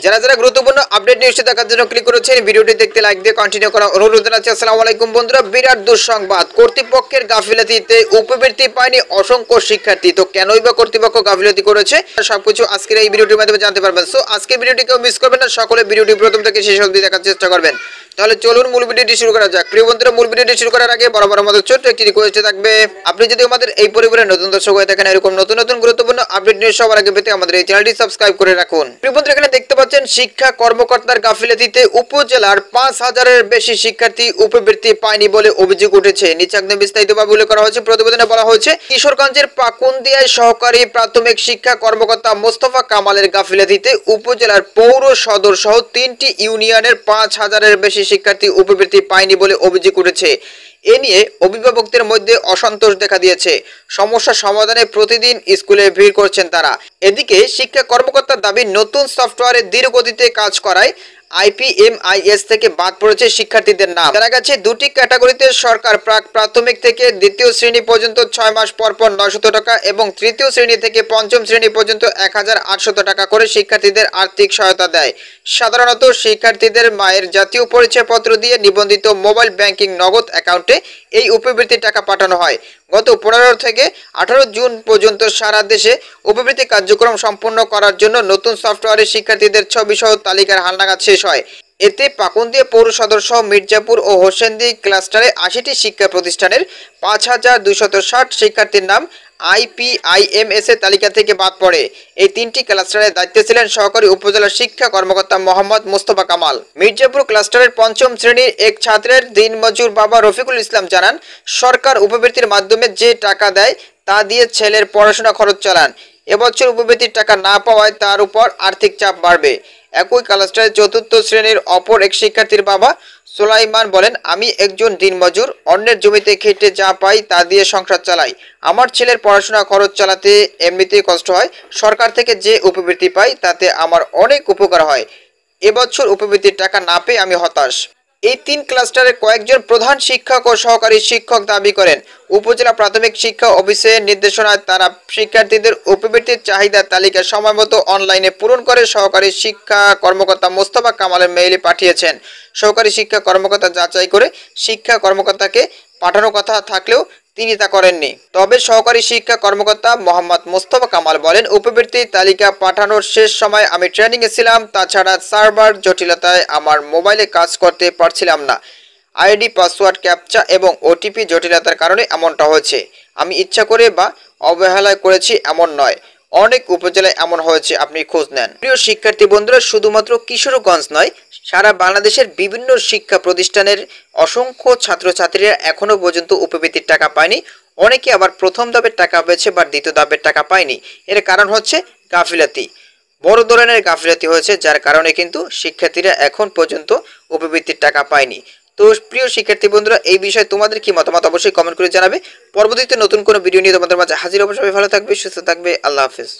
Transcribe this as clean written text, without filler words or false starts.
যারা যারা গুরুত্বপূর্ণ আপডেট নিউজটি দেখার জন্য ক্লিক করেছেন, ভিডিওটি দেখতে লাইক দিয়ে কন্টিনিউ করার অনুরোধ জানাচ্ছি। আসসালামু আলাইকুম বন্ধুরা, বিরাট দুঃসংবাদ, কর্তৃপক্ষের গাফিলতিতে উপবৃত্তি পায়নি অসংখ্য শিক্ষার্থী। তো কেনই বা কর্তৃপক্ষ গাফিলতি করেছে সবকিছু আজকের এই ভিডিওটির মাধ্যমে জানতে পারবেন। সো আজকের ভিডিওটি কেউ মিস করবেন না, সকলে ভিডিওটি প্রথম থেকে শেষ অবধি দেখার চেষ্টা করবেন। তাহলে চলুন মূল ভিডিওটি শুরু করা যাক। প্রিয় বন্ধুরা, মূল ভিডিওটি শুরু করার আগে বরাবর আমাদের ছোট্ট একটি রিকোয়েস্ট থাকবে, আপনি যদি আমাদের এই পরিবারের নতুন দর্শক হয়ে থাকেন, এরকম নতুন নতুন গুরুত্বপূর্ণ আপডেট নিউজ সবার আগে পেতে আমাদের এই চ্যানেলটি সাবস্ক্রাইব করে রাখুন। প্রিয় বন্ধুরা, এখানে দেখতে পাচ্ছেন শিক্ষা কর্মকর্তার গাফিলতিতে উপজেলার ৫,০০০-এর বেশি শিক্ষার্থী উপবৃত্তি পায়নি বলে অভিযোগ উঠেছে। নিচে একদম বিস্তারিতভাবে উল্লেখ করা হয়েছে। প্রতিবেদনে বলা হয়েছে, কিশোরগঞ্জের পাকুন্দিয়ায় সহকারী প্রাথমিক শিক্ষা কর্মকর্তা মোস্তফা কামালের গাফিলতিতে উপজেলার পৌর সদর সহ ৩টি ইউনিয়নের ৫,০০০-এর বেশি শিক্ষার্থী উপবৃত্তি পায়নি বলে অভিযোগ উঠেছে। এ নিয়ে অভিভাবকদের মধ্যে অসন্তোষ দেখা দিয়েছে। সমস্যা সমাধানে প্রতিদিন স্কুলে ভিড় করছেন তারা। এদিকে শিক্ষা কর্মকর্তার দাবি, নতুন সফটওয়্যারে ধীর গতিতে কাজ করায় IPMIS থেকে বাদ পড়েছে শিক্ষার্থীদের নাম। জানা গেছে, দুটি ক্যাটাগরিতে সরকার প্রাক প্রাথমিক থেকে দ্বিতীয় শ্রেণী পর্যন্ত ৬ মাস পর পর ৯০০ টাকা এবং তৃতীয় শ্রেণী থেকে পঞ্চম শ্রেণী পর্যন্ত ১,৮০০ টাকা করে শিক্ষার্থীদের আর্থিক সহায়তা দেয়। সাধারণত শিক্ষার্থীদের মায়ের জাতীয় পরিচয়পত্র দিয়ে নিবন্ধিত মোবাইল ব্যাংকিং নগদ অ্যাকাউন্টে এই উপবৃত্তির টাকা পাঠানো হয়। গত ১৫ থেকে ১৮ জুন পর্যন্ত সারা দেশে উপবৃত্তি কার্যক্রম সম্পন্ন করার জন্য নতুন সফটওয়্যারে শিক্ষার্থীদের ছবিসহ তালিকার হালনাগাদ শেষ হয়। এতে পাকুন্দিয়া পৌর সদর সহ মির্জাপুর ও হোসেন্দি ক্লাস্টারে ৮০টি শিক্ষা প্রতিষ্ঠানের ৫,২৬০ শিক্ষার্থীর নাম IPIMS এর তালিকা থেকে বাদ পড়ে। এই ৩টি ক্লাস্টারের দায়িত্বে ছিলেন সহকারী উপজেলা শিক্ষা কর্মকর্তা মোহাম্মদ মোস্তফা কামাল। মির্জাপুর ক্লাস্টারের পঞ্চম শ্রেণীর এক ছাত্রের দিনমজুর বাবা রফিকুল ইসলাম জানান, সরকার উপবৃত্তির মাধ্যমে যে টাকা দেয় তা দিয়ে ছেলের পড়াশোনা খরচ চালান। এবছর উপবৃত্তির টাকা না পাওয়ায় তার উপর আর্থিক চাপ বাড়বে। একই ক্লাস্টারের চতুর্থ শ্রেণীর অপর এক শিক্ষার্থীর বাবা সুলাইমান বলেন, আমি একজন দিনমজুর, অন্যের জমিতে খেটে যা পাই তা দিয়ে সংসার চালাই। আমার ছেলের পড়াশোনা খরচ চালাতে এমনিতেই কষ্ট হয়। সরকার থেকে যে উপবৃত্তি পাই তাতে আমার অনেক উপকার হয়। এবছর উপবৃত্তির টাকা না পেয়ে আমি হতাশ। এই ৩ ক্লাস্টারের কয়েকজন প্রধান শিক্ষক ও সহকারী শিক্ষক দাবি করেন, উপজেলা প্রাথমিক শিক্ষা অফিসের নির্দেশনায় তারা শিক্ষার্থীদের উপবৃত্তির চাহিদা তালিকা সময়মতো অনলাইনে পূরণ করে সহকারী শিক্ষা কর্মকর্তা মোস্তফা কামালের মেইলে পাঠিয়েছেন। সহকারী শিক্ষা কর্মকর্তা যাচাই করে শিক্ষা কর্মকর্তাকে পাঠানোর কথা থাকলেও তিনি তা করেননি। তবে সহকারী শিক্ষা কর্মকর্তা মোহাম্মদ মোস্তফা কামাল বলেন, উপবৃত্তির তালিকা পাঠানোর শেষ সময় আমি ট্রেনিংয়ে ছিলাম, তাছাড়া সার্ভার জটিলতায় আমার মোবাইলে কাজ করতে পারছিলাম না। আইডি পাসওয়ার্ড ক্যাপচা এবং ওটিপি জটিলতার কারণে এমনটা হয়েছে। আমি ইচ্ছা করে বা অবহেলায় করেছি এমন নয়, অনেক উপজেলায় এমন হয়েছে, আপনি খোঁজ নেন। প্রিয় শিক্ষার্থী বন্ধুরা, শুধুমাত্র কিশোরগঞ্জ নয়, সারা বাংলাদেশের বিভিন্ন শিক্ষা প্রতিষ্ঠানের অসংখ্য ছাত্রছাত্রীরা এখনো পর্যন্ত উপবৃত্তির টাকা পায়নি। অনেকে আবার প্রথম ধাপের টাকা পেয়েছে বা দ্বিতীয় ধাপের টাকা পায়নি। এর কারণ হচ্ছে গাফিলতি, বড় ধরনের গাফিলতি হয়েছে, যার কারণে কিন্তু শিক্ষার্থীরা এখন পর্যন্ত উপবৃত্তির টাকা পায়নি। তো প্রিয় শিক্ষার্থী বন্ধুরা, এই বিষয়ে তোমাদের কি মতামত অবশ্যই কমেন্ট করে জানাবে। পরবর্তীতে নতুন কোনো ভিডিও নিয়ে তোমাদের মাঝে হাজির হবো। সবাই ভালো থাকবে, সুস্থ থাকবে, আল্লাহ হাফেজ।